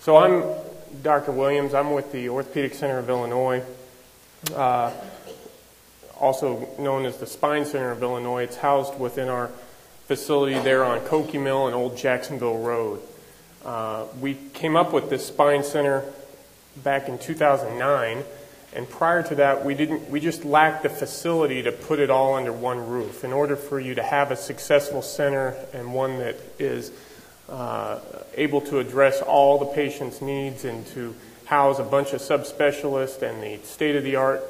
So I'm Dr. Williams. I'm with the Orthopedic Center of Illinois, also known as the Spine Center of Illinois. It's housed within our facility there on Cokie Mill and Old Jacksonville Road. We came up with this Spine Center back in 2009, and prior to that we just lacked the facility to put it all under one roof. In order for you to have a successful center and one that is able to address all the patient's needs and to house a bunch of subspecialists and the state-of-the-art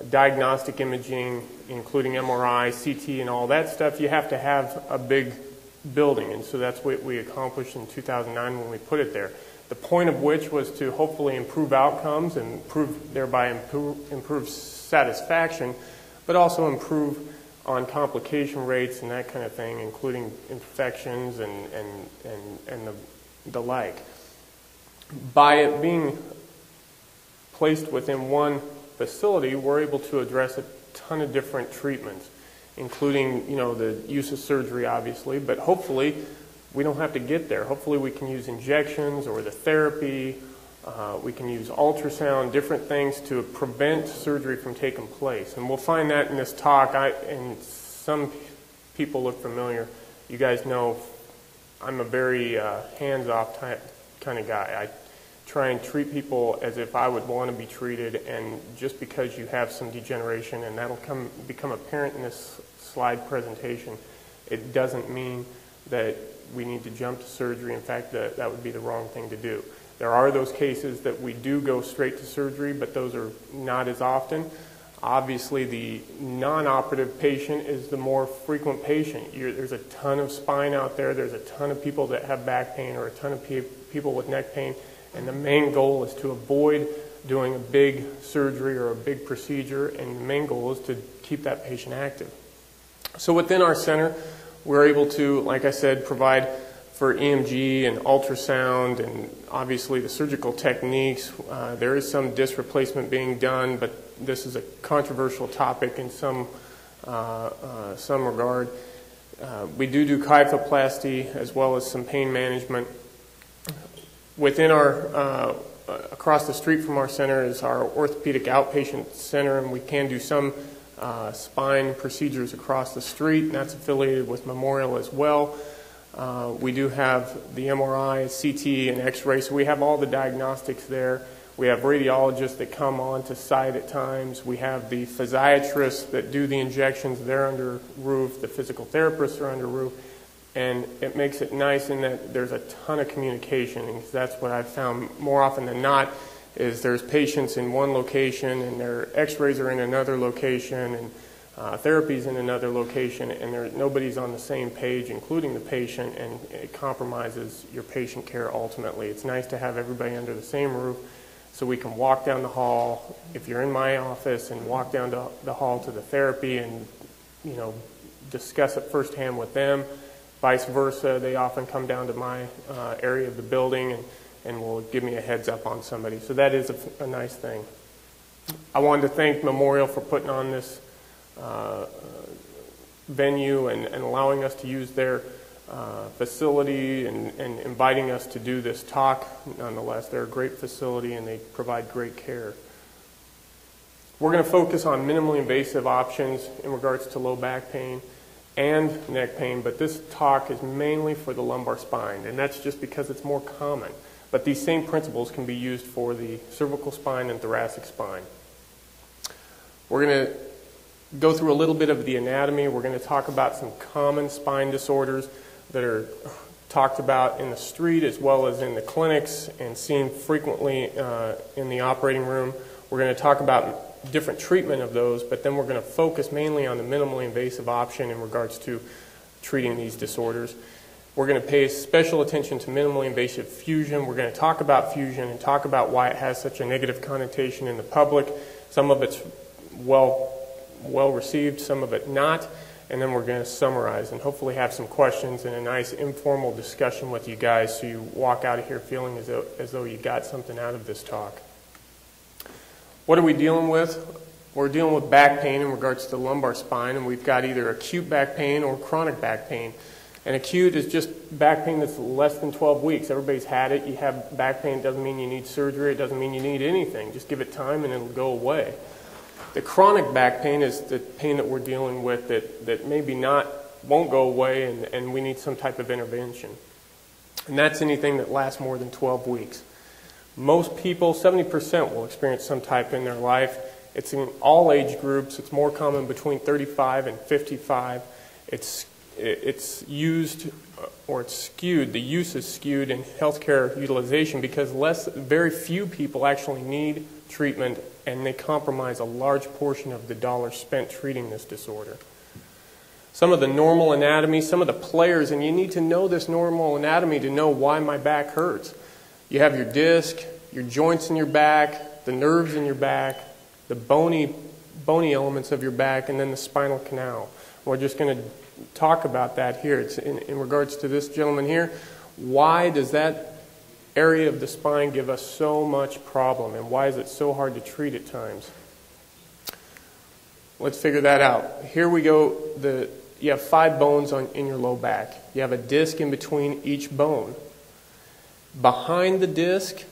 diagnostic imaging, including MRI, CT, and all that stuff, you have to have a big building. And so that's what we accomplished in 2009 when we put it there. The point of which was to hopefully improve outcomes and thereby improve satisfaction, but also improve on complication rates and that kind of thing, including infections and the like. By it being placed within one facility, we're able to address a ton of different treatments, including, the use of surgery, obviously, but hopefully we don't have to get there. Hopefully we can use injections or the therapy. We can use ultrasound, different things to prevent surgery from taking place. And we'll find that in this talk. And some people look familiar. You guys know I'm a very hands-off kind of guy. I try and treat people as if I would want to be treated, and just because you have some degeneration, and that'll become apparent in this slide presentation, it doesn't mean that we need to jump to surgery. In fact, that would be the wrong thing to do. There are those cases that we do go straight to surgery, but those are not as often. Obviously, the non-operative patient is the more frequent patient. There's a ton of spine out there. There's a ton of people that have back pain or a ton of people with neck pain, and the main goal is to avoid doing a big surgery or a big procedure, and the main goal is to keep that patient active. So within our center, we're able to, like I said, provide for EMG and ultrasound and obviously the surgical techniques. There is some disc replacement being done, but this is a controversial topic in some regard. We do kyphoplasty as well as some pain management. Within our, across the street from our center is our orthopedic outpatient center, and we can do some spine procedures across the street, and that's affiliated with Memorial as well. We do have the MRI, CT, and X-ray, so we have all the diagnostics there. We have radiologists that come on to site at times. We have the physiatrists that do the injections. They're under roof. The physical therapists are under roof. And it makes it nice in that there's a ton of communication, and that's what I've found more often than not is there's patients in one location and their X-rays are in another location and therapies in another location, and nobody's on the same page, including the patient, and it compromises your patient care ultimately. It's nice to have everybody under the same roof so we can walk down the hall, if you're in my office, and walk down the hall to the therapy and discuss it firsthand with them. Vice versa, they often come down to my area of the building and will give me a heads up on somebody. So that is a nice thing. I wanted to thank Memorial for putting on this venue and allowing us to use their facility and inviting us to do this talk. Nonetheless, they're a great facility and they provide great care. We're going to focus on minimally invasive options in regards to low back pain and neck pain, but this talk is mainly for the lumbar spine, and that's just because it's more common. But these same principles can be used for the cervical spine and thoracic spine. We're going to go through a little bit of the anatomy. We're going to talk about some common spine disorders that are talked about in the street as well as in the clinics and seen frequently in the operating room. We're going to talk about different treatment of those, but then we're going to focus mainly on the minimally invasive option in regards to treating these disorders. We're going to pay special attention to minimally invasive fusion. We're going to talk about fusion and talk about why it has such a negative connotation in the public. Some of it's well received, some of it not, and then we're going to summarize and hopefully have some questions and a nice informal discussion with you guys so you walk out of here feeling as though you got something out of this talk. What are we dealing with? We're dealing with back pain in regards to the lumbar spine, and we've got either acute back pain or chronic back pain. And acute is just back pain that's less than 12 weeks. Everybody's had it. You have back pain. It doesn't mean you need surgery. It doesn't mean you need anything. Just give it time and it'll go away. The chronic back pain is the pain that we're dealing with that maybe won't go away, and we need some type of intervention. And that's anything that lasts more than 12 weeks. Most people, 70%, will experience some type in their life. It's in all age groups. It's more common between 35 and 55. It's used, or it's skewed. The use is skewed in healthcare utilization because very few people actually need treatment, and they compromise a large portion of the dollars spent treating this disorder. Some of the normal anatomy, some of the players, and you need to know this normal anatomy to know why my back hurts. You have your disc, your joints in your back, the nerves in your back, the bony elements of your back, and then the spinal canal. We're just going to talk about that here. It's in regards to this gentleman here. Why does that area of the spine give us so much problem, and why is it so hard to treat at times? Let's figure that out. Here we go. You have 5 bones in your low back. You have a disc in between each bone. Behind the disc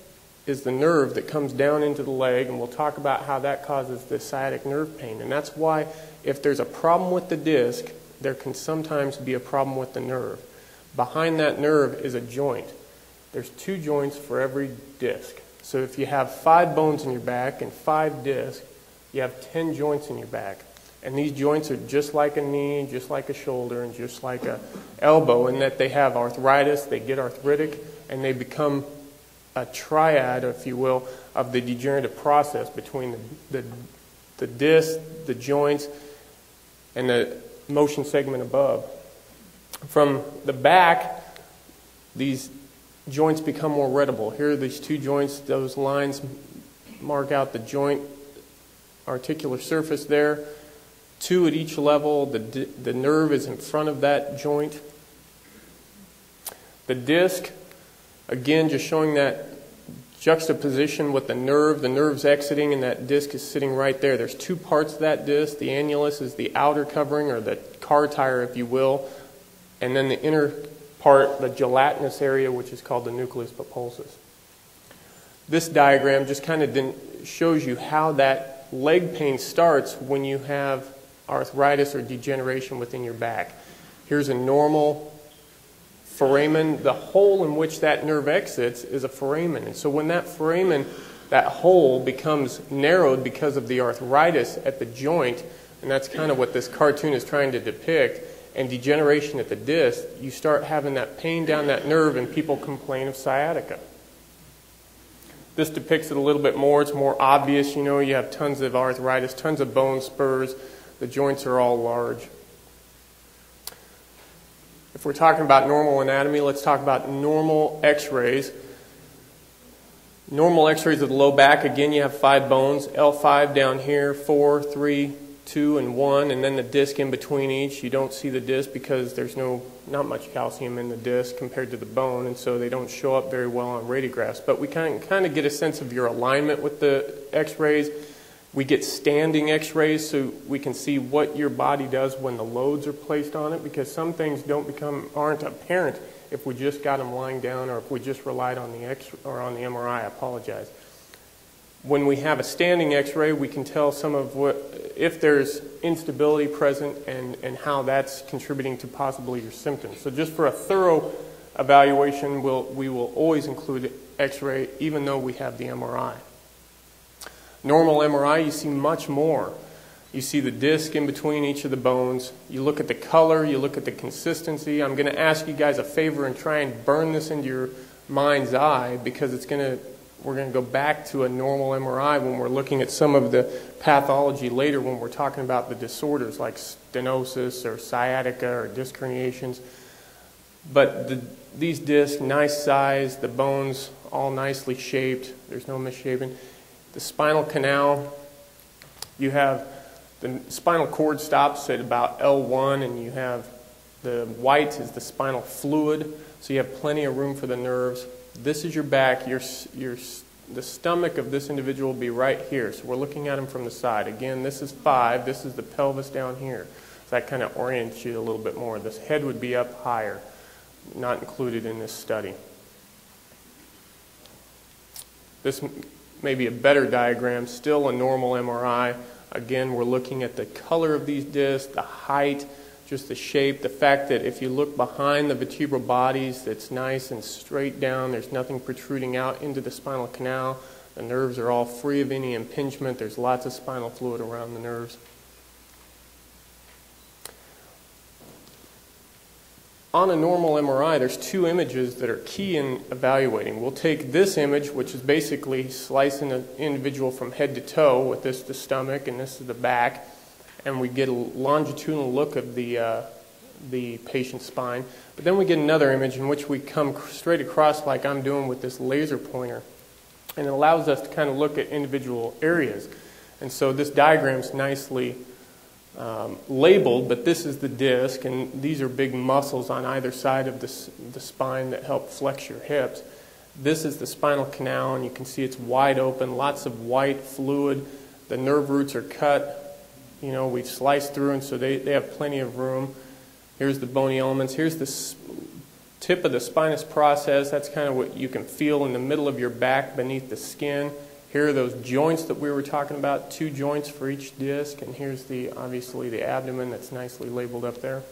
is the nerve that comes down into the leg, and we'll talk about how that causes the sciatic nerve pain. And that's why if there's a problem with the disc, there can sometimes be a problem with the nerve. Behind that nerve is a joint. There's 2 joints for every disc. So if you have 5 bones in your back and 5 discs, you have 10 joints in your back. And these joints are just like a knee, just like a shoulder, and just like an elbow, in that they have arthritis, they get arthritic, and they become a triad, if you will, of the degenerative process between the disc, the joints, and the motion segment above. From the back, these joints become more readable. Here are these 2 joints. Those lines mark out the joint articular surface there. 2 at each level. The nerve is in front of that joint. The disc, again, just showing that juxtaposition with the nerve's exiting, and that disc is sitting right there. There's 2 parts of that disc. The annulus is the outer covering, or the car tire, if you will, and then the inner part, the gelatinous area, which is called the nucleus pulposus. This diagram just kind of shows you how that leg pain starts when you have arthritis or degeneration within your back. Here's a normal foramen. The hole in which that nerve exits is a foramen. And so when that foramen, that hole becomes narrowed because of the arthritis at the joint, and that's kind of what this cartoon is trying to depict, and degeneration at the disc, you start having that pain down that nerve, and people complain of sciatica. This depicts it a little bit more. It's more obvious. You know, you have tons of arthritis, tons of bone spurs. The joints are all large. If we're talking about normal anatomy, let's talk about normal x-rays. Normal x-rays of the low back, again, you have 5 bones. L5 down here, 4, 3, 2, and 1, and then the disc in between each. You don't see the disc because there's not much calcium in the disc compared to the bone, and so they don't show up very well on radiographs. But we kind of get a sense of your alignment with the x-rays. We get standing x-rays so we can see what your body does when the loads are placed on it, because some things aren't apparent if we just got them lying down, or if we just relied on the MRI. I apologize. When we have a standing x-ray, we can tell if there's instability present and how that's contributing to possibly your symptoms. So just for a thorough evaluation, we will always include x-ray even though we have the MRI. Normal MRI, you see much more. You see the disc in between each of the bones. You look at the color, you look at the consistency. I'm going to ask you guys a favor and try and burn this into your mind's eye, because we're going to go back to a normal MRI when we're looking at some of the pathology later, when we're talking about the disorders like stenosis or sciatica or disc herniations. But these discs, nice size, the bones all nicely shaped. There's no misshaping. The spinal canal, you have the spinal cord stops at about L1, and you have the white is the spinal fluid, so you have plenty of room for the nerves. This is your back. The stomach of this individual will be right here, so we're looking at him from the side. Again, this is 5. This is the pelvis down here. So that kind of orients you a little bit more. This head would be up higher, not included in this study. This may be a better diagram, still a normal MRI. Again, we're looking at the color of these discs, the height, just the shape, the fact that if you look behind the vertebral bodies, it's nice and straight down. There's nothing protruding out into the spinal canal. The nerves are all free of any impingement. There's lots of spinal fluid around the nerves. On a normal MRI, there's two images that are key in evaluating. We'll take this image, which is basically slicing an individual from head to toe, with this the stomach and this is the back, and we get a longitudinal look of the patient's spine. But then we get another image in which we come straight across like I'm doing with this laser pointer, and it allows us to kind of look at individual areas. And so this diagram's nicely labeled, but this is the disc, and these are big muscles on either side of the spine that help flex your hips. This is the spinal canal, and you can see it's wide open, lots of white fluid. The nerve roots are cut. You know, we've sliced through, and so they have plenty of room. Here's the bony elements. Here's the tip of the spinous process. That's kind of what you can feel in the middle of your back beneath the skin. Here are those joints that we were talking about, 2 joints for each disc, and here's obviously the abdomen that's nicely labeled up there.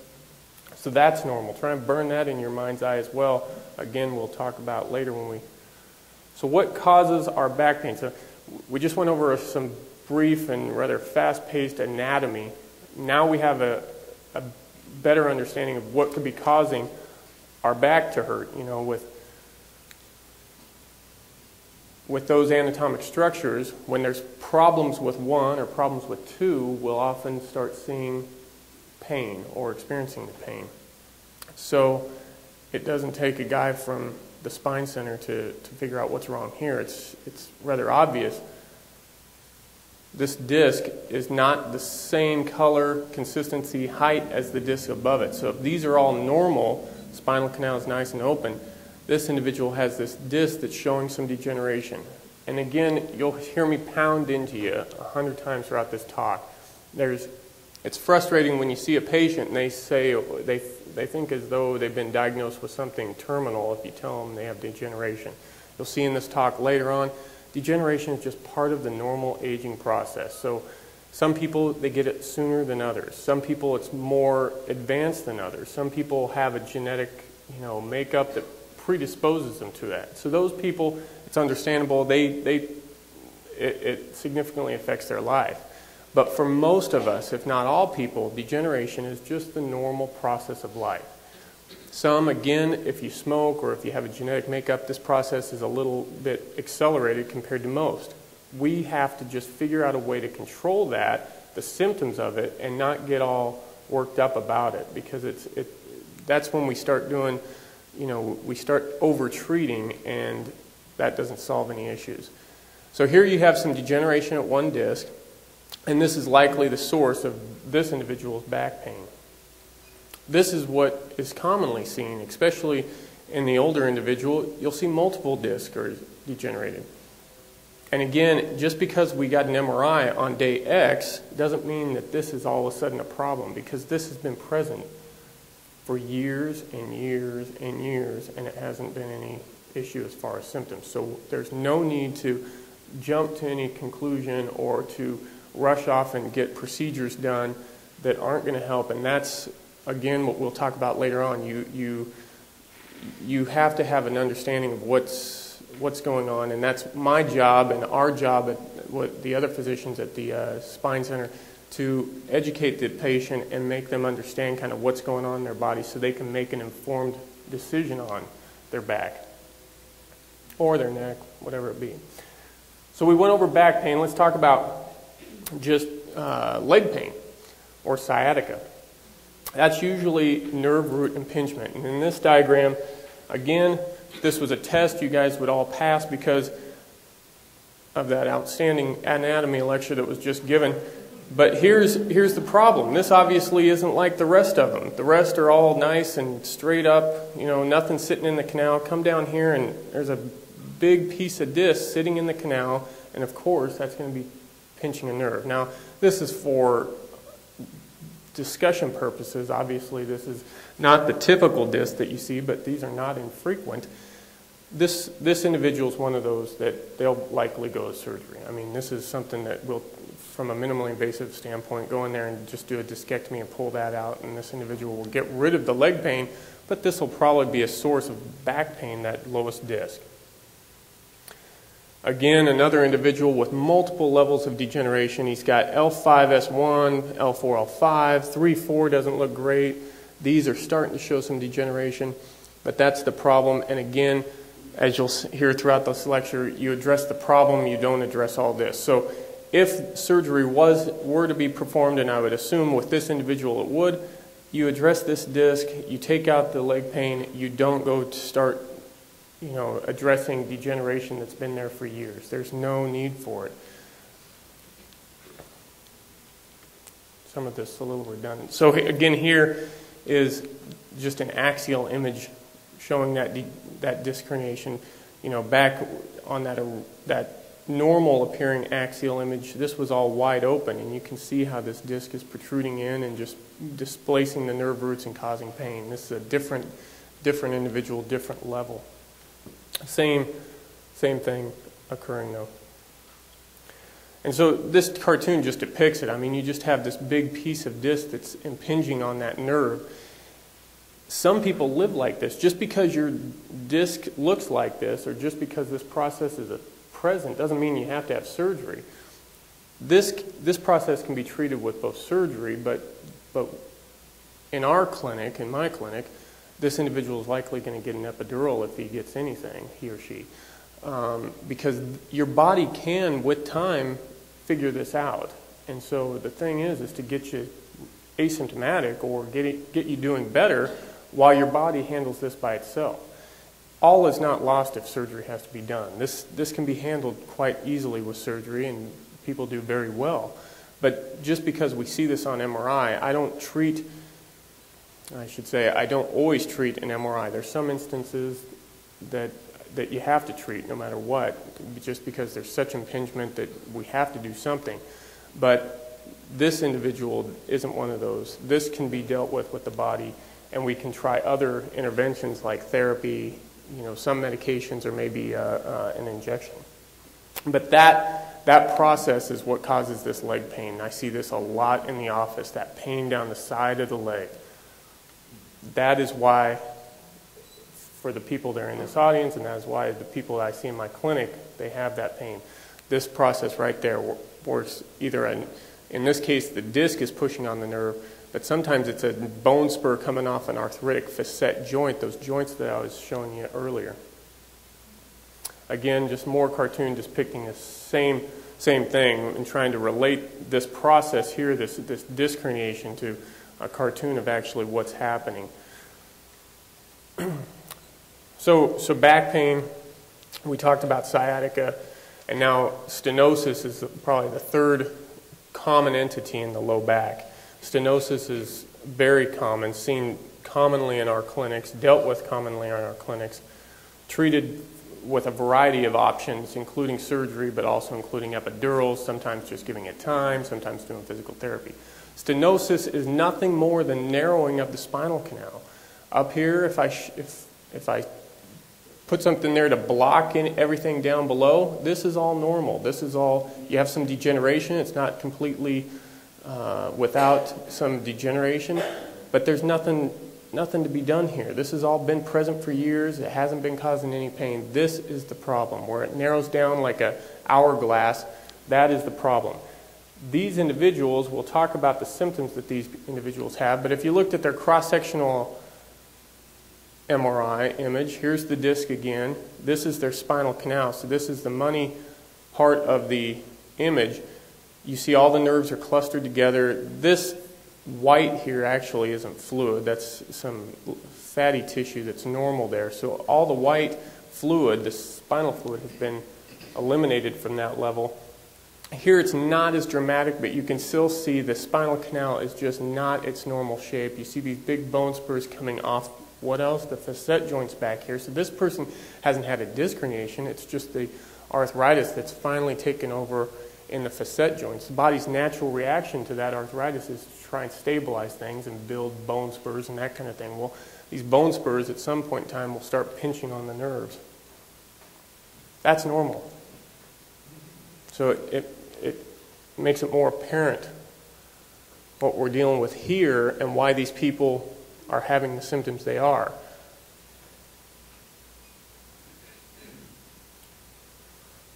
So that's normal. Try and burn that in your mind's eye as well. Again, we'll talk about later when we... So what causes our back pain? So we just went over some brief and rather fast-paced anatomy. Now we have a better understanding of what could be causing our back to hurt, you know, with those anatomic structures. When there's problems with one or problems with two, we'll often start seeing pain or experiencing the pain. So it doesn't take a guy from the spine center to figure out what's wrong here. It's rather obvious. This disc is not the same color, consistency, height as the disc above it. So if these are all normal, spinal canal is nice and open, this individual has this disc that's showing some degeneration. And again, you'll hear me pound into you 100 times throughout this talk. It's frustrating when you see a patient and they say they think as though they've been diagnosed with something terminal if you tell them they have degeneration. You'll see in this talk later on, degeneration is just part of the normal aging process. So some people, they get it sooner than others. Some people, it's more advanced than others. Some people have a genetic, makeup that predisposes them to that. So those people, it's understandable. It significantly affects their life. But for most of us, if not all people, degeneration is just the normal process of life. Some, again, if you smoke or if you have a genetic makeup, this process is a little bit accelerated compared to most. We have to just figure out a way to control that, the symptoms of it, and not get all worked up about it, because that's when we start doing, we start over-treating, and that doesn't solve any issues. So here you have some degeneration at one disc, and this is likely the source of this individual's back pain. This is what is commonly seen, especially in the older individual. You'll see multiple discs are degenerated. And again, just because we got an MRI on day X doesn't mean that this is all of a sudden a problem, because this has been present for years and years and years, and it hasn't been any issue as far as symptoms. So there's no need to jump to any conclusion or to rush off and get procedures done that aren't going to help. And that's, again, what we'll talk about later on. You have to have an understanding of what's going on, and that's my job and our job at the other physicians at the Spine Center, to educate the patient and make them understand kind of what's going on in their body so they can make an informed decision on their back or their neck, whatever it be. So we went over back pain. Let's talk about just leg pain or sciatica. That's usually nerve root impingement. And in this diagram, again, this was a test you guys would all pass because of that outstanding anatomy lecture that was just given. But here's the problem. This obviously isn't like the rest of them. The rest are all nice and straight up, nothing sitting in the canal. Come down here and there's a big piece of disc sitting in the canal, and of course that's going to be pinching a nerve. Now, this is for discussion purposes, obviously this is not the typical disc that you see, but these are not infrequent. This individual is one of those that they'll likely go to surgery. I mean, this is something that will, from a minimally invasive standpoint, go in there and just do a discectomy and pull that out, and this individual will get rid of the leg pain, but this will probably be a source of back pain, that lowest disc. Again, another individual with multiple levels of degeneration. He's got L5-S1, L4-L5, 3-4 doesn't look great. These are starting to show some degeneration, but that's the problem. And again, as you'll hear throughout this lecture, you address the problem, you don't address all this. So if surgery were to be performed, and I would assume with this individual it would, you address this disc, you take out the leg pain, you don't go to start addressing degeneration that's been there for years. There's no need for it. Some of this is a little redundant. So again, here is just an axial image showing that disc herniation. Back on that normal appearing axial image, this was all wide open, and you can see how this disc is protruding in and just displacing the nerve roots and causing pain. This is a different individual, different level. Same thing occurring though. And so this cartoon just depicts it. I mean, you just have this big piece of disc that's impinging on that nerve. Some people live like this. Just because your disc looks like this, or just because this process is present, doesn't mean you have to have surgery. This process can be treated with both surgery, but in our clinic, in my clinic, this individual is likely going to get an epidural if he gets anything, he or she. Because your body can, with time, figure this out. And so the thing is to get you asymptomatic or get you doing better while your body handles this by itself. All is not lost if surgery has to be done. This can be handled quite easily with surgery, and people do very well. But just because we see this on MRI, I don't always treat an MRI. There's some instances that you have to treat no matter what, just because there's such impingement that we have to do something. But this individual isn't one of those. This can be dealt with the body, and we can try other interventions like therapy, some medications, or maybe an injection. But that process is what causes this leg pain. I see this a lot in the office, that pain down the side of the leg. That is why, for the people that are in this audience, and that is why the people that I see in my clinic, they have that pain. This process right there works either in this case, the disc is pushing on the nerve, but sometimes it's a bone spur coming off an arthritic facet joint, those joints that I was showing you earlier. Again, just more cartoon depicting the same thing and trying to relate this process here, this disc herniation, to a cartoon of actually what's happening. So back pain, we talked about sciatica, and now stenosis is probably the third common entity in the low back. Stenosis is very common, seen commonly in our clinics, dealt with commonly in our clinics, treated with a variety of options, including surgery, but also including epidurals, sometimes just giving it time, sometimes doing physical therapy. Stenosis is nothing more than narrowing of the spinal canal. Up here, if I put something there to block everything down below, this is all normal. This is all, you have some degeneration. It's not completely without some degeneration, but there's nothing to be done here. This has all been present for years. It hasn't been causing any pain. This is the problem. Where it narrows down like an hourglass, that is the problem. These individuals, we'll talk about the symptoms that these individuals have, but if you looked at their cross-sectional MRI image, here's the disc again. This is their spinal canal, so this is the money part of the image. You see all the nerves are clustered together. This white here actually isn't fluid. That's some fatty tissue that's normal there. So all the white fluid, the spinal fluid, has been eliminated from that level. Here it's not as dramatic, but you can still see the spinal canal is just not its normal shape. You see these big bone spurs coming off. What else? The facet joints back here. So this person hasn't had a disc herniation. It's just the arthritis that's finally taken over in the facet joints. The body's natural reaction to that arthritis is to try and stabilize things and build bone spurs and that kind of thing. Well, these bone spurs at some point in time will start pinching on the nerves. That's normal. So it makes it more apparent what we're dealing with here and why these people are having the symptoms they are.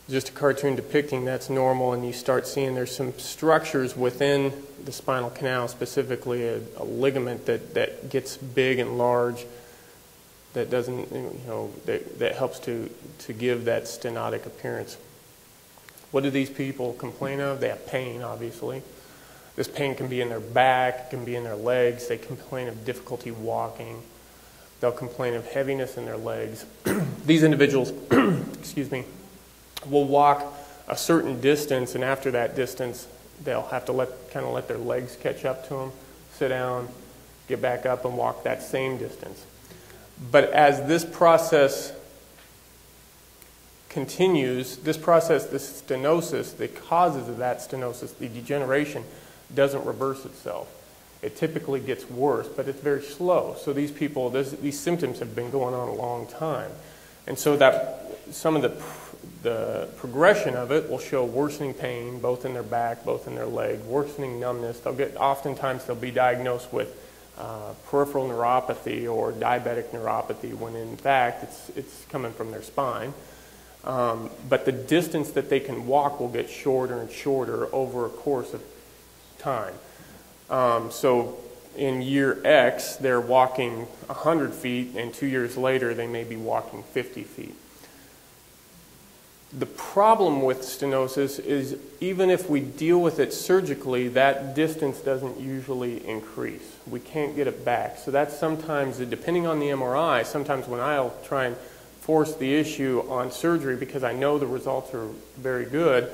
Just a cartoon depicting that's normal, and you start seeing there's some structures within the spinal canal, specifically a ligament that gets big and large, that doesn't, that helps to give that stenotic appearance. What do these people complain of? They have pain, obviously. This pain can be in their back, it can be in their legs. They complain of difficulty walking. They'll complain of heaviness in their legs. These individuals, excuse me, will walk a certain distance, and after that distance, they'll have to let their legs catch up to them, sit down, get back up, and walk that same distance. But as this process continues, this stenosis, the causes of that stenosis, the degeneration, doesn't reverse itself. It typically gets worse, but it's very slow. So these people, these symptoms have been going on a long time. And so that some of the progression of it will show worsening pain, both in their back, both in their leg, worsening numbness. Oftentimes they'll be diagnosed with peripheral neuropathy or diabetic neuropathy, when in fact it's coming from their spine. But the distance that they can walk will get shorter and shorter over a course of time. So in year X, they're walking 100 feet, and 2 years later, they may be walking 50 feet. The problem with stenosis is even if we deal with it surgically, that distance doesn't usually increase. We can't get it back. So that's sometimes, depending on the MRI, sometimes when I'll try and force the issue on surgery because I know the results are very good,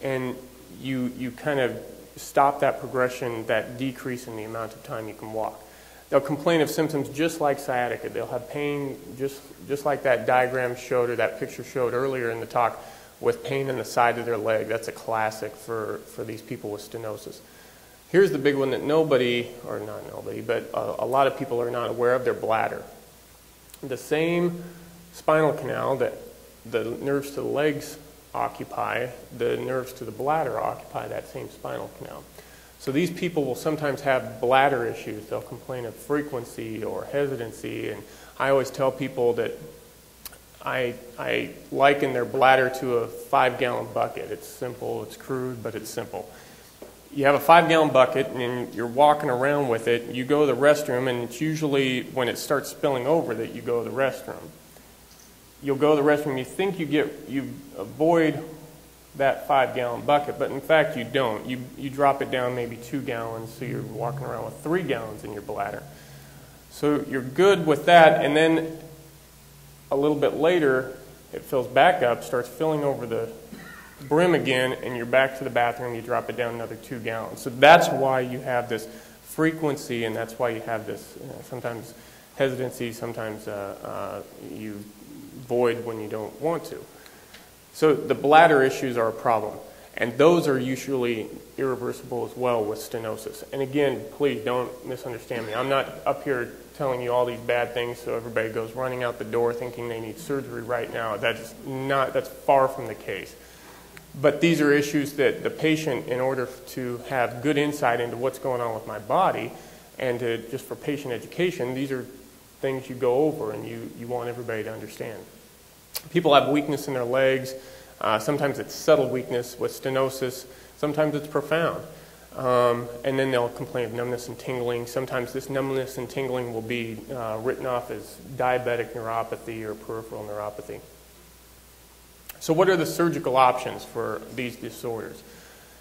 and you kind of stop that progression, that decrease in the amount of time you can walk. They'll complain of symptoms just like sciatica. They'll have pain just like that diagram showed or that picture showed earlier in the talk, with pain in the side of their leg. That's a classic for these people with stenosis. Here's the big one that but a lot of people are not aware of, their bladder. The same spinal canal that the nerves to the legs occupy, the nerves to the bladder occupy that same spinal canal. So these people will sometimes have bladder issues. They'll complain of frequency or hesitancy, and I always tell people that I liken their bladder to a 5-gallon bucket. It's simple, it's crude, but it's simple. You have a 5-gallon bucket and you're walking around with it. You go to the restroom, and it's usually when it starts spilling over that you go to the restroom. You'll go to the restroom, you think you avoid that 5-gallon bucket, but in fact you don't. You drop it down maybe 2 gallons, so you're walking around with 3 gallons in your bladder. So you're good with that, and then a little bit later it fills back up, starts filling over the brim again, and you're back to the bathroom, you drop it down another 2 gallons. So that's why you have this frequency, and that's why you have this sometimes hesitancy, sometimes you void when you don't want to. So the bladder issues are a problem, and those are usually irreversible as well with stenosis. And again, please don't misunderstand me. I'm not up here telling you all these bad things so everybody goes running out the door thinking they need surgery right now. That's far from the case. But these are issues that the patient, in order to have good insight into what's going on with my body and just for patient education, these are things you go over and you want everybody to understand. People have weakness in their legs. Sometimes it's subtle weakness with stenosis. Sometimes it's profound. And then they'll complain of numbness and tingling. Sometimes this numbness and tingling will be written off as diabetic neuropathy or peripheral neuropathy. So what are the surgical options for these disorders?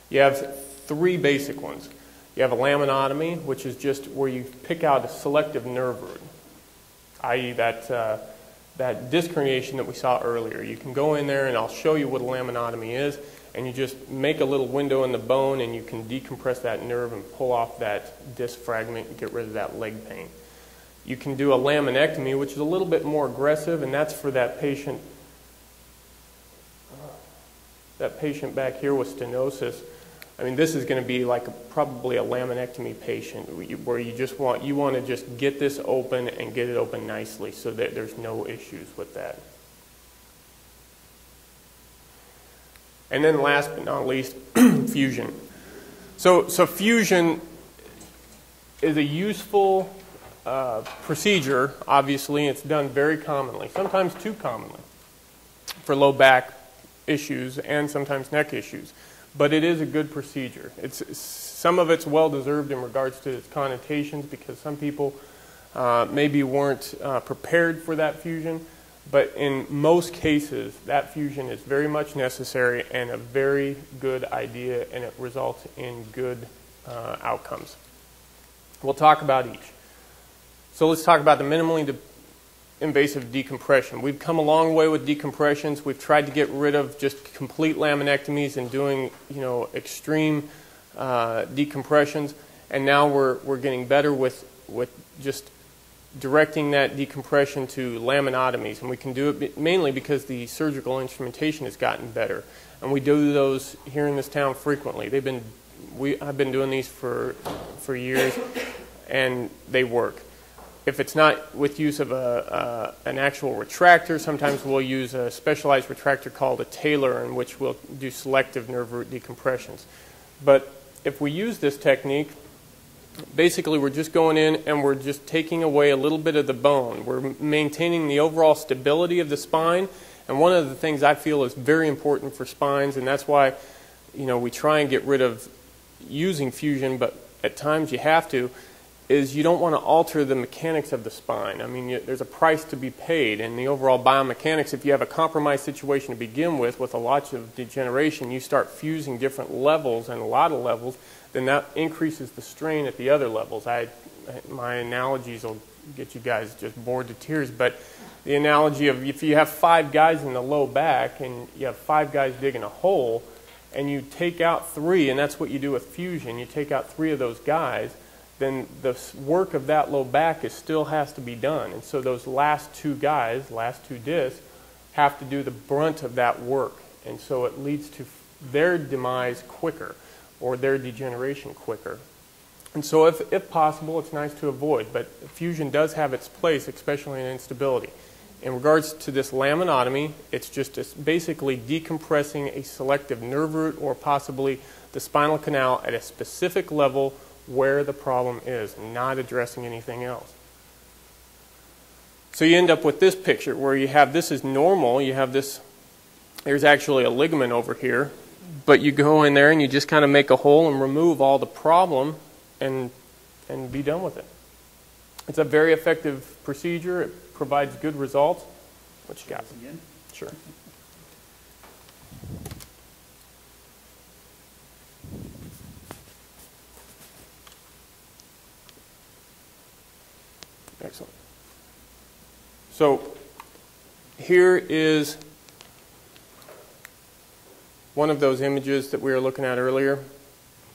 You have 3 basic ones. You have a laminotomy, which is just where you pick out a selective nerve root, i.e. that disc herniation that we saw earlier. You can go in there, and I'll show you what a laminotomy is, and you just make a little window in the bone, and you can decompress that nerve and pull off that disc fragment and get rid of that leg pain. You can do a laminectomy, which is a little bit more aggressive, and that's for that patient. that patient back here with stenosis, I mean, this is going to be like probably a laminectomy patient where you want to just get this open and get it open nicely so that there's no issues with that. And then last but not least, fusion. So fusion is a useful procedure. Obviously, it's done very commonly, sometimes too commonly, for low back issues and sometimes neck issues. But it is a good procedure. Some of it's well-deserved in regards to its connotations because some people maybe weren't prepared for that fusion. But in most cases, that fusion is very much necessary and a very good idea, and it results in good outcomes. We'll talk about each. So let's talk about the minimally invasive decompression. We've come a long way with decompressions. We've tried to get rid of just complete laminectomies and doing, extreme decompressions, and now we're getting better with just directing that decompression to laminotomies, and we can do it mainly because the surgical instrumentation has gotten better, and we do those here in this town frequently. I've been doing these for years, and they work. If it's not with use of an actual retractor, sometimes we'll use a specialized retractor called a Taylor, in which we'll do selective nerve root decompressions. But if we use this technique, basically we're just going in and we're just taking away a little bit of the bone. We're maintaining the overall stability of the spine. And one of the things I feel is very important for spines, and that's why we try and get rid of using fusion, but at times you have to, is you don't want to alter the mechanics of the spine. I mean, there's a price to be paid, and the overall biomechanics, if you have a compromised situation to begin with a lot of degeneration, you start fusing different levels and a lot of levels, then that increases the strain at the other levels. My analogies will get you guys just bored to tears, but the analogy of if you have 5 guys in the low back and you have 5 guys digging a hole, and you take out 3, and that's what you do with fusion, you take out 3 of those guys, then the work of that low back still has to be done. And so those last 2 guys, last 2 discs, have to do the brunt of that work. And so it leads to their demise quicker or their degeneration quicker. And so if possible, it's nice to avoid. But fusion does have its place, especially in instability. In regards to this laminotomy, it's just basically decompressing a selective nerve root or possibly the spinal canal at a specific level where the problem is, not addressing anything else. So you end up with this picture where you have, this is normal, you have this, there's actually a ligament over here, but you go in there and you just kind of make a hole and remove all the problem and be done with it. It's a very effective procedure. It provides good results. What you got? Again? Sure. Excellent. So here is one of those images that we were looking at earlier.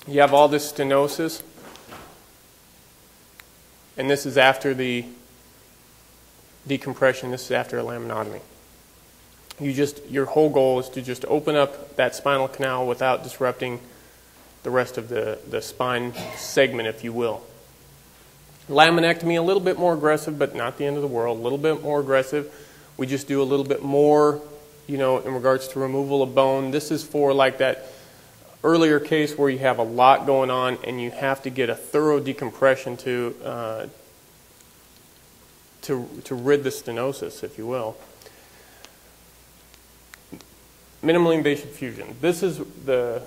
You have all this stenosis, and this is after the decompression. This is after a laminotomy. Your whole goal is to just open up that spinal canal without disrupting the rest of the spine segment, if you will. Laminectomy, a little bit more aggressive, but not the end of the world. A little bit more aggressive. We just do a little bit more, in regards to removal of bone. This is for like that earlier case where you have a lot going on and you have to get a thorough decompression to rid the stenosis, if you will. Minimally invasive fusion. This is the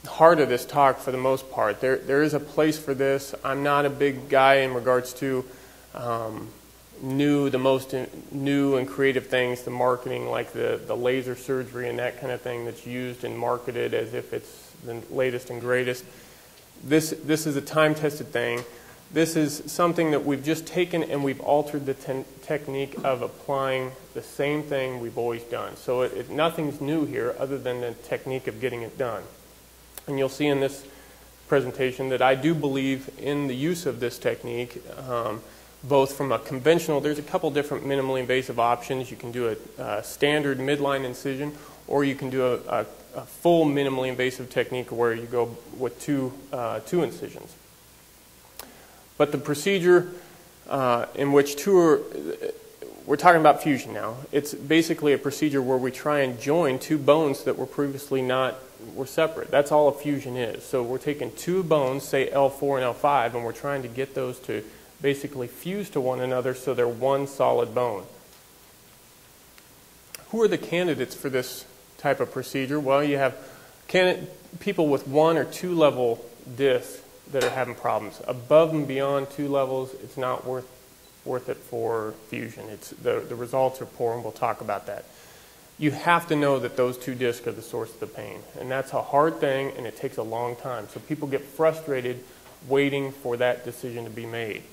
heart of this talk for the most part. There is a place for this. I'm not a big guy in regards to the most new and creative things, the marketing, like the laser surgery and that kind of thing that's used and marketed as if it's the latest and greatest. This is a time-tested thing. This is something that we've just taken and we've altered the technique of applying the same thing we've always done. So nothing's new here other than the technique of getting it done. And you'll see in this presentation that I do believe in the use of this technique, both from a conventional, there's a couple different minimally invasive options. You can do a standard midline incision, or you can do a full minimally invasive technique where you go with two incisions. But the procedure in which we're talking about fusion now. It's basically a procedure where we try and join two bones that were previously were separate. That's all a fusion is. So we're taking two bones, say L4 and L5, and we're trying to get those to basically fuse to one another so they're one solid bone. Who are the candidates for this type of procedure? Well, you have people with 1 or 2 level discs that are having problems. Above and beyond 2 levels, it's not worth it for fusion. The results are poor, and we'll talk about that. You have to know that those 2 discs are the source of the pain, and that's a hard thing, and it takes a long time. So people get frustrated waiting for that decision to be made.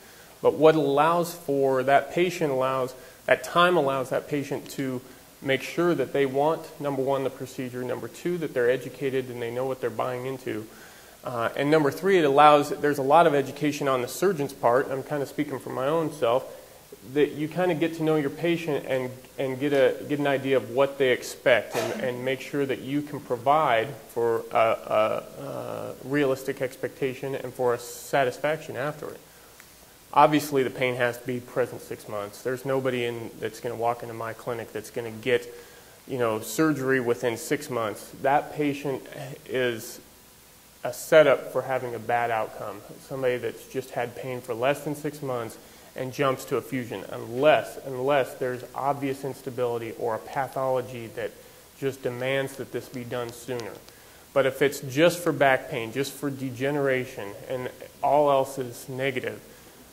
But what allows for that patient allows that patient to make sure that they want, number 1, the procedure, number 2, that they're educated and they know what they're buying into. And number 3, there's a lot of education on the surgeon's part. I'm kind of speaking for my own self, that you kind of get to know your patient and get an idea of what they expect and make sure that you can provide for a realistic expectation and for a satisfaction after it. Obviously, the pain has to be present 6 months. There's nobody that's going to walk into my clinic that's going to get, surgery within 6 months. That patient is a setup for having a bad outcome. Somebody that's just had pain for less than 6 months and jumps to a fusion, unless there's obvious instability or a pathology that just demands that this be done sooner. But if it's just for back pain, just for degeneration, and all else is negative,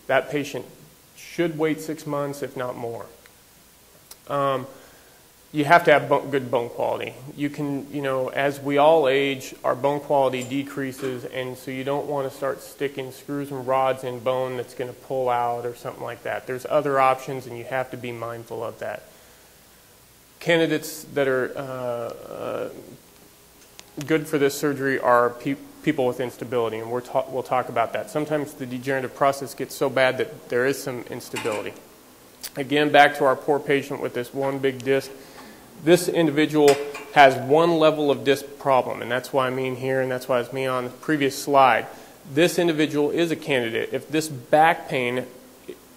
that patient should wait 6 months, if not more. You have to have good bone quality. You can, as we all age, our bone quality decreases, and so you don't want to start sticking screws and rods in bone that's going to pull out or something like that. There's other options, and you have to be mindful of that. Candidates that are good for this surgery are people with instability, and we'll talk about that. Sometimes the degenerative process gets so bad that there is some instability. Again, back to our poor patient with this one big disc. This individual has 1 level of disc problem, and that's why I mean here, and that's why it's me on the previous slide. This individual is a candidate. If this back pain,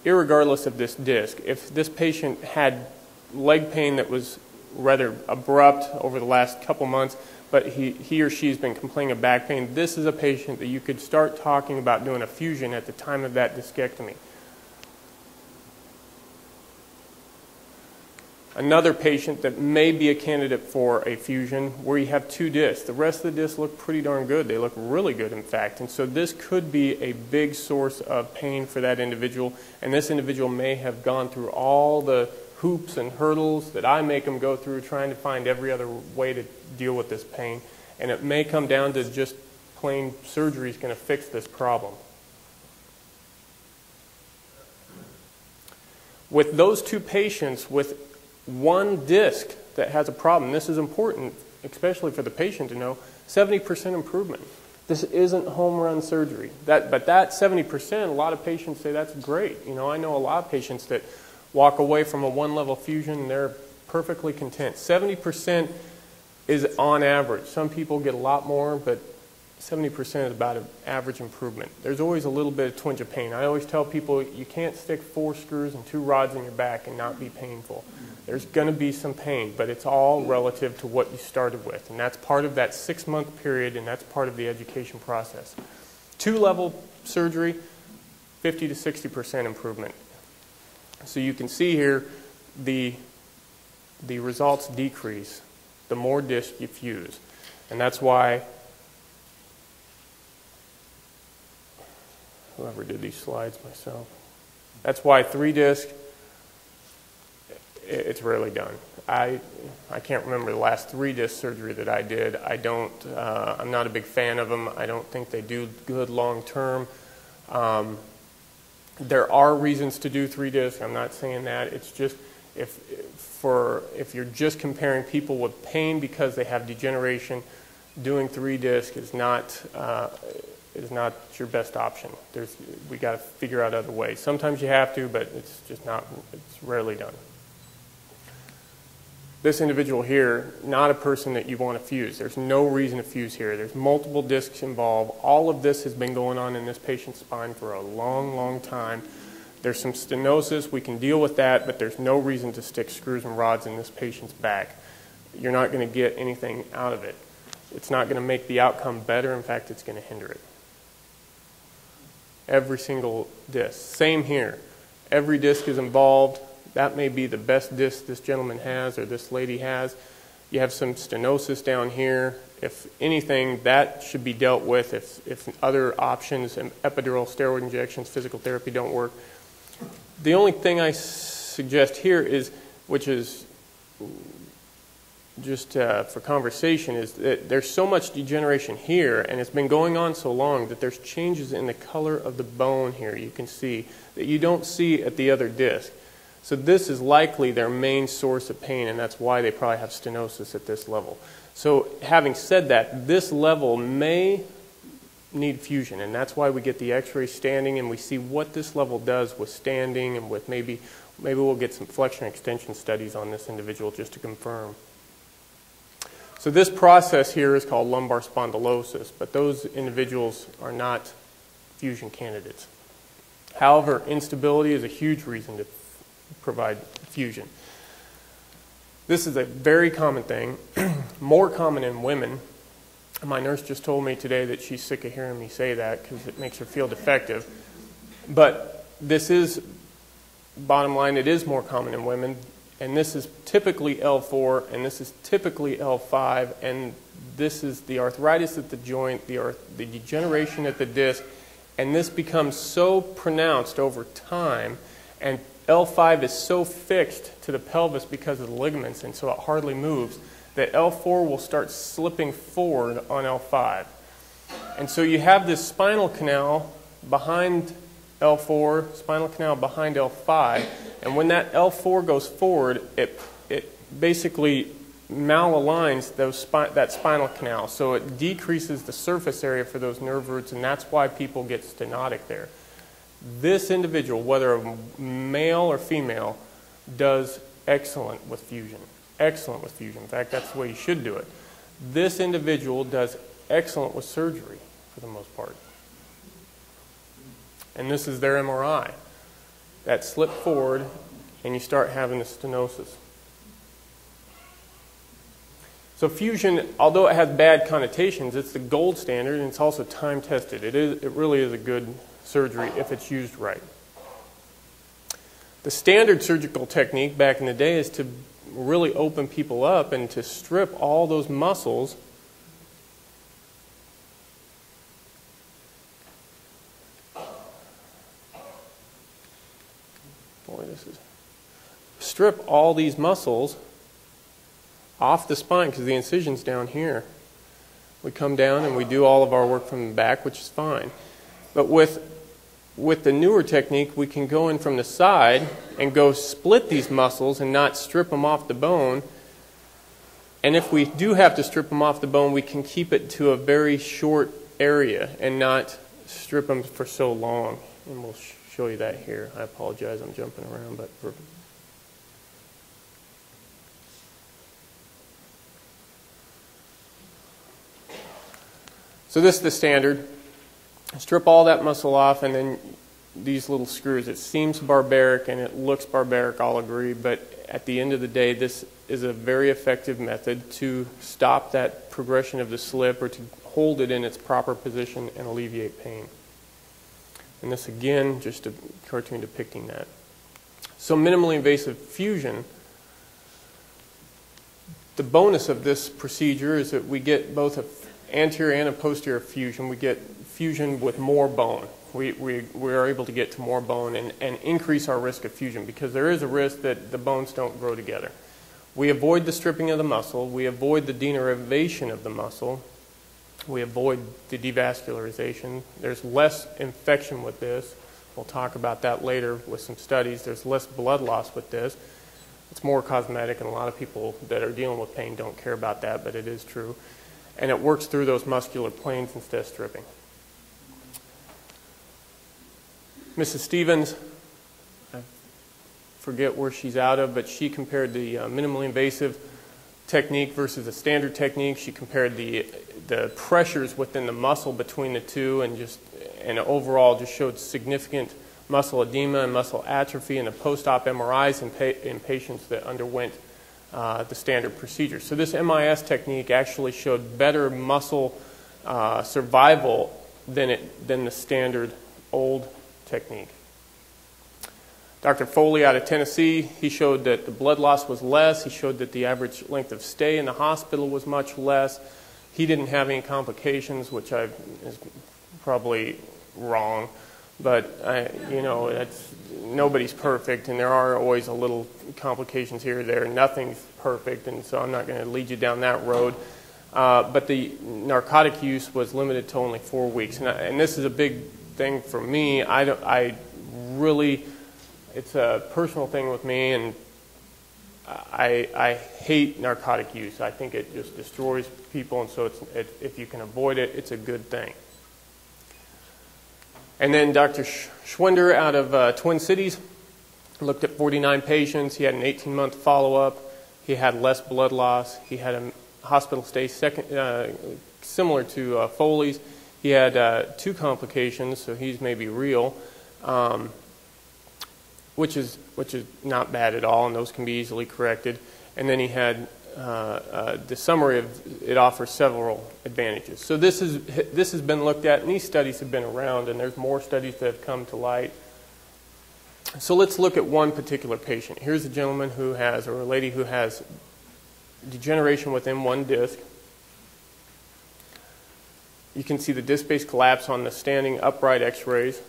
irregardless of this disc, if this patient had leg pain that was rather abrupt over the last couple months, but he or she's been complaining of back pain, this is a patient that you could start talking about doing a fusion at the time of that discectomy. Another patient that may be a candidate for a fusion where you have 2 discs. The rest of the discs look pretty darn good. They look really good, in fact. And so this could be a big source of pain for that individual. And this individual may have gone through all the hoops and hurdles that I make them go through trying to find every other way to deal with this pain. And it may come down to just plain surgery is going to fix this problem. With those 2 patients with 1 disc that has a problem, this is important, especially for the patient to know, 70% improvement. This isn't home run surgery. But that 70%, a lot of patients say that's great. I know a lot of patients that walk away from a 1 level fusion and they're perfectly content. 70% is on average. Some people get a lot more, but 70% is about an average improvement. There's always a little bit of twinge of pain. I always tell people you can't stick 4 screws and 2 rods in your back and not be painful. There's going to be some pain, but it's all relative to what you started with. And that's part of that 6-month period, and that's part of the education process. 2-level surgery, 50 to 60% improvement. So you can see here the results decrease the more disc you fuse. And that's why whoever did these slides myself. That's why 3 disc, it's rarely done. I can't remember the last 3 disc surgery that I did. I'm not a big fan of them. I don't think they do good long term. There are reasons to do 3 disc. I'm not saying that. It's just if you're just comparing people with pain because they have degeneration, doing 3 disc is not your best option. We got to figure out other ways. Sometimes you have to, but it's rarely done. This individual here, not a person that you want to fuse. There's no reason to fuse here. There's multiple discs involved. All of this has been going on in this patient's spine for a long, long time. There's some stenosis. We can deal with that, but there's no reason to stick screws and rods in this patient's back. You're not going to get anything out of it. It's not going to make the outcome better. In fact, it's going to hinder it. Every single disc. Same here. Every disc is involved. That may be the best disc this gentleman has or this lady has. You have some stenosis down here. If anything, that should be dealt with if other options, epidural, steroid injections, physical therapy don't work. The only thing I suggest here is, which is just for conversation, is that there's so much degeneration here, and it's been going on so long that there's changes in the color of the bone here you can see that you don't see at the other disc. So this is likely their main source of pain, and that's why they probably have stenosis at this level. So having said that, this level may need fusion, and that's why we get the x-ray standing and we see what this level does with standing, and with maybe we'll get some flexion extension studies on this individual just to confirm. So this process here is called lumbar spondylosis, but those individuals are not fusion candidates. However, instability is a huge reason to provide fusion. This is a very common thing, more common in women. My nurse just told me today that she's sick of hearing me say that because it makes her feel defective. But this is, bottom line, it is more common in women. And this is typically L4, and this is typically L5, and this is the arthritis at the joint, the degeneration at the disc, and this becomes so pronounced over time, and L5 is so fixed to the pelvis because of the ligaments, and so it hardly moves, that L4 will start slipping forward on L5. And so you have this spinal canal behind L4, spinal canal behind L5, and when that L4 goes forward, it basically malaligns that spinal canal, so it decreases the surface area for those nerve roots, and that's why people get stenotic there. This individual, whether a male or female, does excellent with fusion. Excellent with fusion. In fact, that's the way you should do it. This individual does excellent with surgery for the most part. And this is their MRI. That slip forward, and you start having the stenosis. So fusion, although it has bad connotations, it's the gold standard, and it's also time tested. It really is a good surgery if it's used right. The standard surgical technique back in the day is to really open people up and to strip all those muscles strip all these muscles off the spine because the incision's down here. We come down and we do all of our work from the back, which is fine. But with the newer technique, we can go in from the side and go split these muscles and not strip them off the bone. And if we do have to strip them off the bone, we can keep it to a very short area and not strip them for so long. And we'll show you that here. I apologize, I'm jumping around, but so this is the standard. Strip all that muscle off, and then these little screws. It seems barbaric and it looks barbaric, I'll agree, but at the end of the day, this is a very effective method to stop that progression of the slip or to hold it in its proper position and alleviate pain. And this again, just a cartoon depicting that. So minimally invasive fusion, the bonus of this procedure is that we get both an anterior and a posterior fusion. We get fusion with more bone. We are able to get to more bone and increase our risk of fusion because there is a risk that the bones don't grow together. We avoid the stripping of the muscle. We avoid the denervation of the muscle. We avoid the devascularization. There's less infection with this. We'll talk about that later with some studies. There's less blood loss with this. It's more cosmetic, and a lot of people that are dealing with pain don't care about that, but it is true. And it works through those muscular planes instead of stripping. Mrs. Stevens, I forget where she's out of, but she compared the minimally invasive technique versus a standard technique. She compared the pressures within the muscle between the two, and overall just showed significant muscle edema and muscle atrophy in the post-op MRIs in patients that underwent the standard procedure. So this MIS technique actually showed better muscle survival than the standard old technique. Dr. Foley out of Tennessee, he showed that the blood loss was less. He showed that the average length of stay in the hospital was much less. He didn't have any complications, which is probably wrong. But, nobody's perfect, and there are always a little complications here or there. Nothing's perfect, and so I'm not going to lead you down that road. But the narcotic use was limited to only 4 weeks. And this is a big thing for me. It's a personal thing with me, and I hate narcotic use. I think it just destroys people, and so if you can avoid it, it's a good thing. And then Dr. Schwinder out of Twin Cities looked at 49 patients. He had an 18-month follow-up. He had less blood loss. He had a hospital stay similar to Foley's. He had 2 complications, so he's maybe real. Which is not bad at all, and those can be easily corrected. And then he had the summary of it offers several advantages. So this has been looked at, and these studies have been around, and there's more studies that have come to light. So let's look at one particular patient. Here's a gentleman who has, or a lady who has, degeneration within one disc. You can see the disc-based collapse on the standing upright x-rays.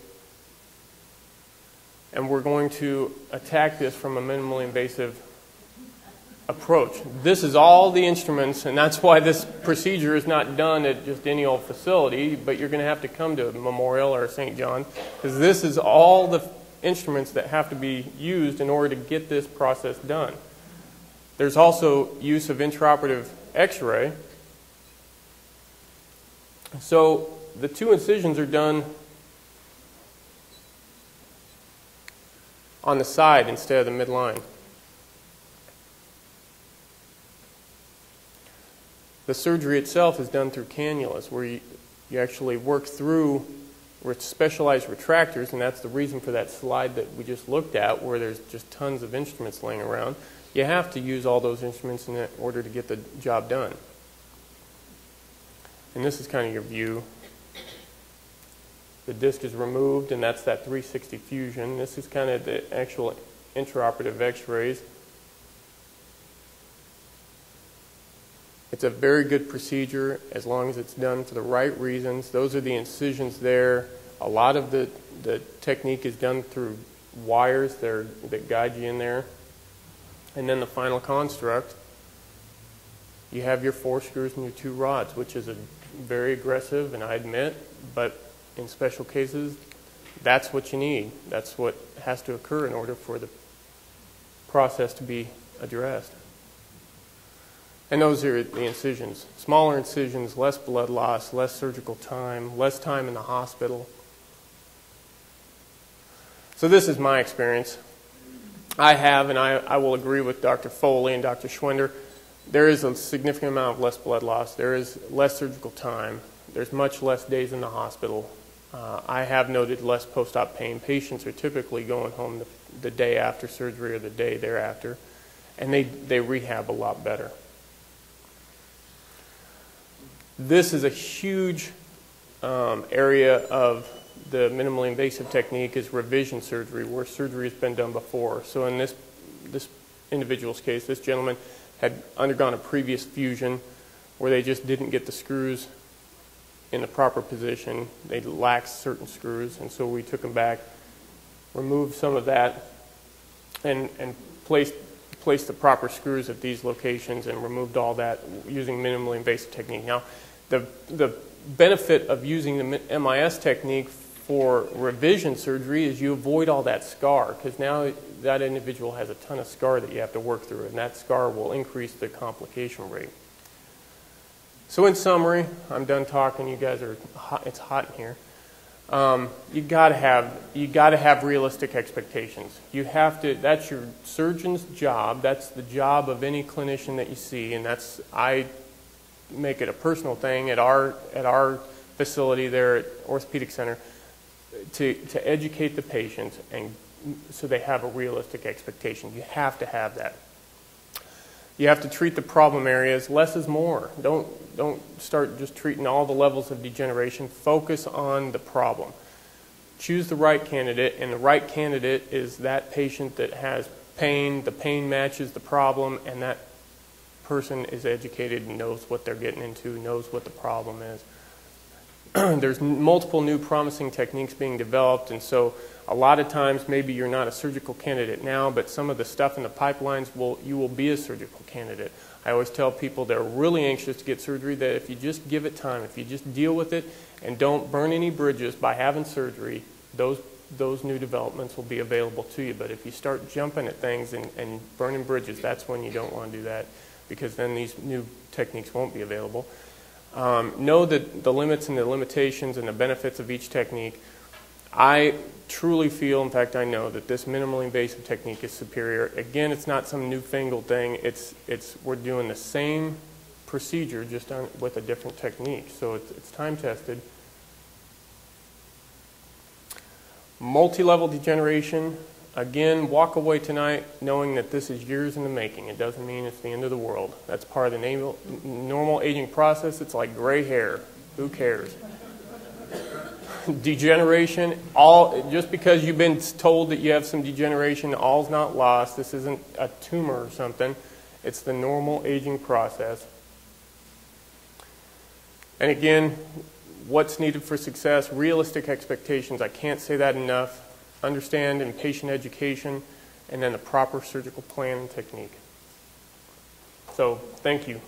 And we're going to attack this from a minimally invasive approach. This is all the instruments, and that's why this procedure is not done at just any old facility, but you're going to have to come to Memorial or St. John, because this is all the instruments that have to be used in order to get this process done. There's also use of intraoperative x-ray. So the 2 incisions are done on the side instead of the midline. The surgery itself is done through cannulas, where you actually work through with specialized retractors, and that's the reason for that slide that we just looked at, where there's just tons of instruments laying around. You have to use all those instruments in order to get the job done. And this is kind of your view. The disc is removed, and that's that 360 fusion. This is kind of the actual intraoperative x-rays. It's a very good procedure as long as it's done for the right reasons. Those are the incisions there. A lot of the technique is done through wires that guide you in there. And then the final construct, you have your 4 screws and your 2 rods, which is very aggressive, and I admit, but in special cases, that's what you need. That's what has to occur in order for the process to be addressed. And those are the incisions. Smaller incisions, less blood loss, less surgical time, less time in the hospital. So this is my experience. I have, and I will agree with Dr. Foley and Dr. Schwinder, there is a significant amount of less blood loss. There is less surgical time. There's much less days in the hospital. I have noted less post-op pain. Patients are typically going home the day after surgery or the day thereafter, and they rehab a lot better. This is a huge area of the minimally invasive technique is revision surgery, where surgery has been done before. So in this individual's case, this gentleman had undergone a previous fusion where they just didn't get the screws in the proper position. They lacked certain screws, and so we took them back, removed some of that, and placed the proper screws at these locations and removed all that using minimally invasive technique. Now, the benefit of using the MIS technique for revision surgery is you avoid all that scar, because now that individual has a ton of scar that you have to work through, and that scar will increase the complication rate. So in summary, I'm done talking. You guys are hot. It's hot in here. You gotta have realistic expectations. You have to. That's your surgeon's job. That's the job of any clinician that you see, and I make it a personal thing at our facility there at Orthopedic Center to educate the patients, and so they have a realistic expectation. You have to have that. You have to treat the problem areas. Less is more. Don't start just treating all the levels of degeneration. Focus on the problem. Choose the right candidate, and the right candidate is that patient that has pain, the pain matches the problem, and that person is educated and knows what they're getting into, knows what the problem is. There's multiple new promising techniques being developed, and so a lot of times maybe you're not a surgical candidate now, but some of the stuff in the pipelines, you will be a surgical candidate. I always tell people that are really anxious to get surgery that if you just give it time, if you just deal with it and don't burn any bridges by having surgery, those new developments will be available to you. But if you start jumping at things and burning bridges, that's when you don't want to do that, because then these new techniques won't be available. Know that the limits and the limitations and the benefits of each technique. I truly feel, in fact I know, that this minimally invasive technique is superior. Again, it's not some newfangled thing. We're doing the same procedure just with a different technique. So it's time tested. Multi-level degeneration. Again, walk away tonight knowing that this is years in the making. It doesn't mean it's the end of the world. That's part of the normal aging process. It's like gray hair. Who cares? Degeneration, just because you've been told that you have some degeneration, all's not lost. This isn't a tumor or something. It's the normal aging process. And again, what's needed for success? Realistic expectations. I can't say that enough. Understand and patient education, and then the proper surgical plan and technique. So, thank you.